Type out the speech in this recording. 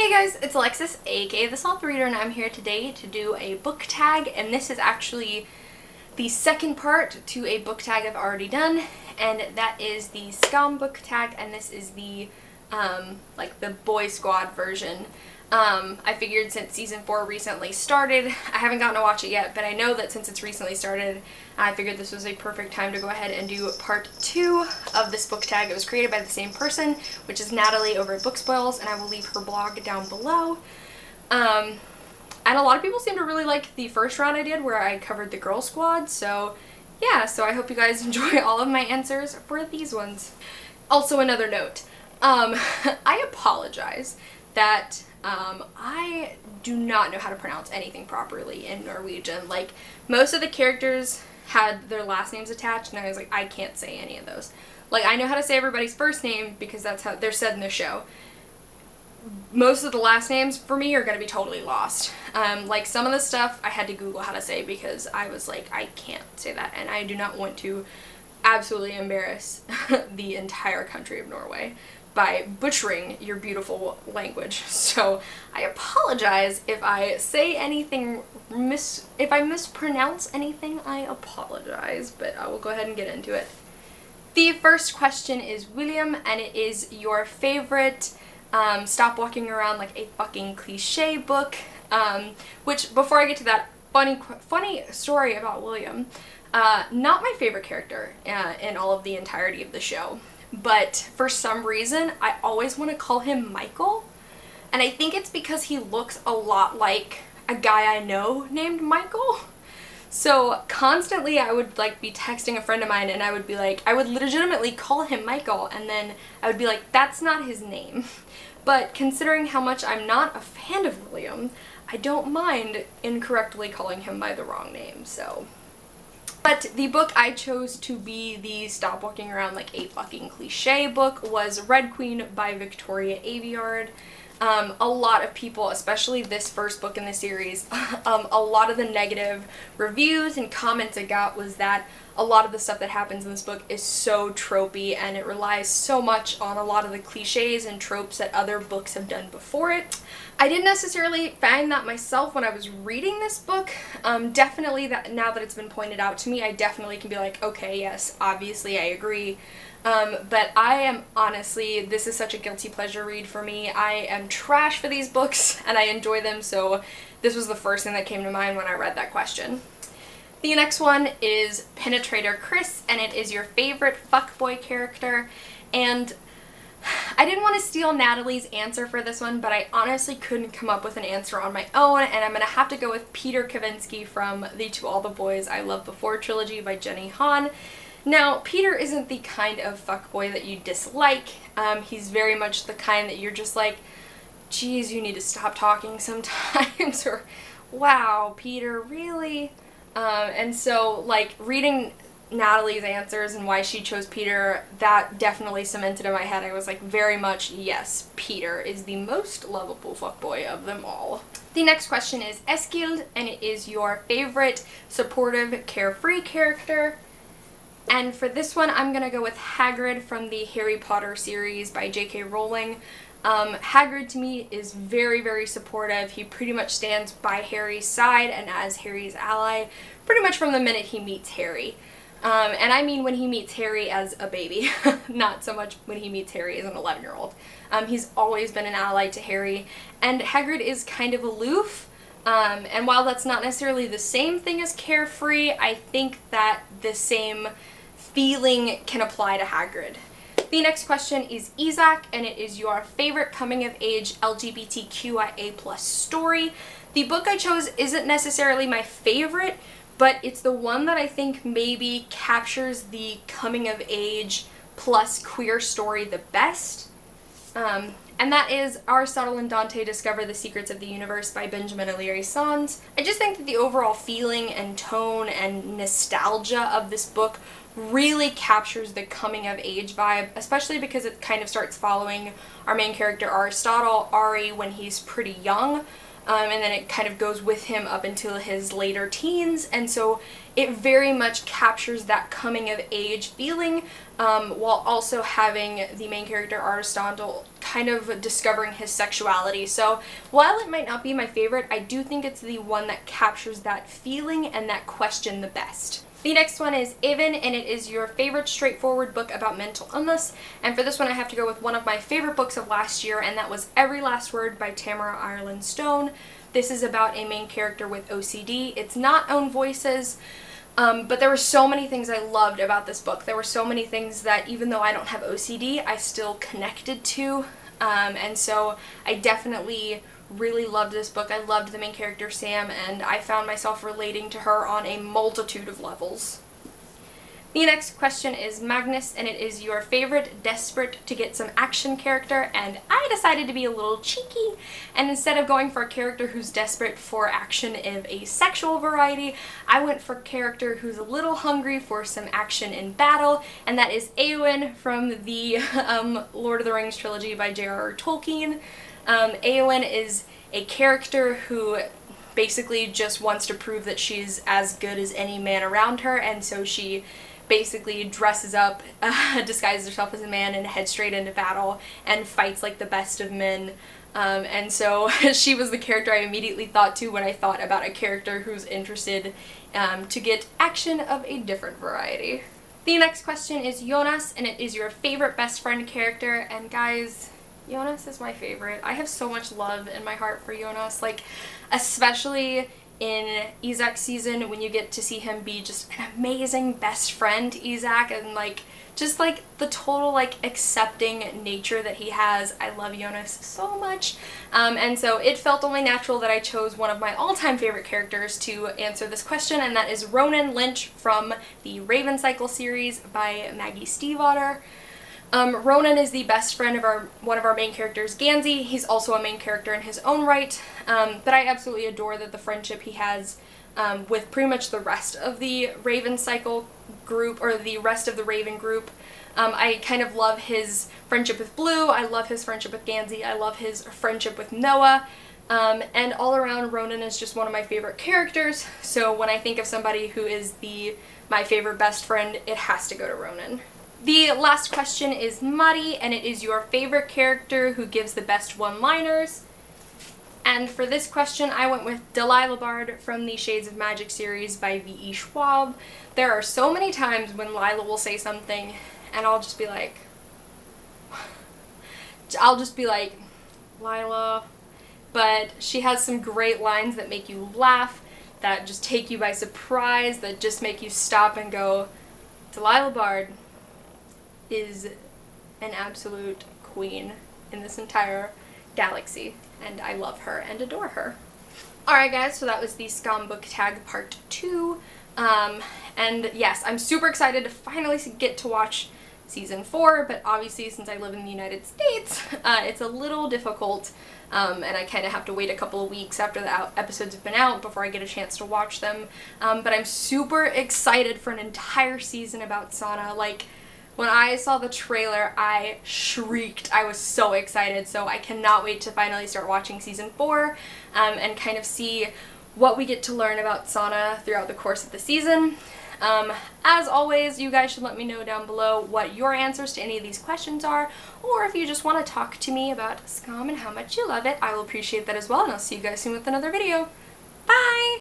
Hey guys, it's Alexis, aka The Soft Reader, and I'm here today to do a book tag, and this is actually the second part to a book tag I've already done, and that is the SKAM book tag, and this is the, the Boy Squad version. I figured since season 4 recently started, I haven't gotten to watch it yet, but I know that since it's recently started, I figured this was a perfect time to go ahead and do part 2 of this book tag. It was created by the same person, which is Natalie over at Book Spoils, and I will leave her blog down below. And a lot of people seem to really like the first round I did where I covered the girl squad, so yeah, so I hope you guys enjoy all of my answers for these ones. Also, another note, I apologize that I do not know how to pronounce anything properly in Norwegian. Like, most of the characters had their last names attached, and I was like, I can't say any of those. Like, I know how to say everybody's first name because that's how they're said in the show. Most of the last names for me are going to be totally lost. Like, some of the stuff I had to Google how to say because I was like, I can't say that, and I do not want to absolutely embarrass the entire country of Norway by butchering your beautiful language. So I apologize if I say anything if I mispronounce anything, I apologize, but I will go ahead and get into it. The first question is William, and it is your favorite stop walking around like a fucking cliche book, which, before I get to that, funny story about William, not my favorite character in all of the entirety of the show. But for some reason, I always want to call him Michael, and I think it's because he looks a lot like a guy I know named Michael. So constantly I would be texting a friend of mine, and I would be like, I would legitimately call him Michael, and then I would be like, that's not his name. But considering how much I'm not a fan of William, I don't mind incorrectly calling him by the wrong name, so. But the book I chose to be the stop walking around like a fucking cliche book was Red Queen by Victoria Aveyard. A lot of people, especially this first book in the series, a lot of the negative reviews and comments I got was that a lot of the stuff that happens in this book is so tropey, and it relies so much on a lot of the cliches and tropes that other books have done before it. I didn't necessarily find that myself when I was reading this book. Definitely that now that it's been pointed out to me, I definitely can be like, okay, yes, obviously I agree. But I am honestly, this is such a guilty pleasure read for me. I am trash for these books, and I enjoy them, so this was the first thing that came to mind when I read that question. The next one is Penetrator Chris, and it is your favorite fuckboy character, and I didn't want to steal Natalie's answer for this one, but I honestly couldn't come up with an answer on my own, and I'm going to have to go with Peter Kavinsky from the To All the Boys I Loved Before trilogy by Jenny Han. Now, Peter isn't the kind of fuckboy that you dislike. He's very much the kind that you're just like, geez, you need to stop talking sometimes, or wow, Peter, really? And so, like, reading Natalie's answers and why she chose Peter, that definitely cemented in my head. I was like, very much, yes, Peter is the most lovable fuckboy of them all. The next question is Eskild, and it is your favorite supportive, carefree character. And for this one, I'm gonna go with Hagrid from the Harry Potter series by J.K. Rowling. Hagrid to me is very, very supportive. He pretty much stands by Harry's side and as Harry's ally pretty much from the minute he meets Harry. And I mean when he meets Harry as a baby, not so much when he meets Harry as an 11-year-old. He's always been an ally to Harry, and Hagrid is kind of aloof. And while that's not necessarily the same thing as carefree, I think that the same feeling can apply to Hagrid. The next question is Isaac, and it is your favorite coming-of-age LGBTQIA+ story. The book I chose isn't necessarily my favorite, but it's the one that I think maybe captures the coming-of-age plus queer story the best. And that is Aristotle and Dante Discover the Secrets of the Universe by Benjamin O'Leary Sons. I just think that the overall feeling and tone and nostalgia of this book really captures the coming of age vibe, especially because it kind of starts following our main character Aristotle, Ari, when he's pretty young. and then it kind of goes with him up until his later teens, and so it very much captures that coming of age feeling, while also having the main character Aristandel kind of discovering his sexuality. So while it might not be my favorite, I do think it's the one that captures that feeling and that question the best. The next one is Evan, and it is your favorite straightforward book about mental illness. And for this one I have to go with one of my favorite books of last year, and that was Every Last Word by Tamara Ireland Stone. This is about a main character with OCD. It's not own voices, but there were so many things I loved about this book. There were so many things that even though I don't have OCD, I still connected to. And so I definitely really loved this book. I loved the main character Sam, and I found myself relating to her on a multitude of levels. The next question is Magnus, and it is your favorite desperate to get some action character, and I decided to be a little cheeky, and instead of going for a character who's desperate for action of a sexual variety, I went for a character who's a little hungry for some action in battle, and that is Éowyn from the Lord of the Rings trilogy by J.R.R. Tolkien. Éowyn is a character who basically just wants to prove that she's as good as any man around her, and so she basically dresses up, disguises herself as a man, and heads straight into battle and fights like the best of men. And so she was the character I immediately thought to when I thought about a character who's interested to get action of a different variety. The next question is Jonas, and it is your favorite best friend character, and guys, Jonas is my favorite. I have so much love in my heart for Jonas, like especially in Isaac's season when you get to see him be just an amazing best friend to Isaac, and like just like the total like accepting nature that he has. I love Jonas so much, and so it felt only natural that I chose one of my all-time favorite characters to answer this question, and that is Ronan Lynch from the Raven Cycle series by Maggie Stiefvater. Ronan is the best friend of one of our main characters, Gansey. He's also a main character in his own right, but I absolutely adore the friendship he has with pretty much the rest of the Raven Cycle group, or the rest of the Raven group. I kind of love his friendship with Blue, I love his friendship with Gansey, I love his friendship with Noah, and all around Ronan is just one of my favorite characters, so when I think of somebody who is my favorite best friend, it has to go to Ronan. The last question is Muddy, and it is your favorite character who gives the best one-liners. And for this question, I went with Delilah Bard from the Shades of Magic series by V.E. Schwab. There are so many times when Lila will say something, and I'll just be like, Lila. But she has some great lines that make you laugh, that just take you by surprise, that just make you stop and go, Delilah Bard is an absolute queen in this entire galaxy, and I love her and adore her. Alright guys, so that was the SKAM book tag part 2, and yes, I'm super excited to finally get to watch season 4, but obviously since I live in the United States, it's a little difficult, and I kind of have to wait a couple of weeks after the episodes have been out before I get a chance to watch them, but I'm super excited for an entire season about Sana. Like, when I saw the trailer, I shrieked. I was so excited, so I cannot wait to finally start watching season 4 and kind of see what we get to learn about Sana throughout the course of the season. As always, you guys should let me know down below what your answers to any of these questions are, or if you just want to talk to me about SKAM and how much you love it, I will appreciate that as well, and I'll see you guys soon with another video. Bye!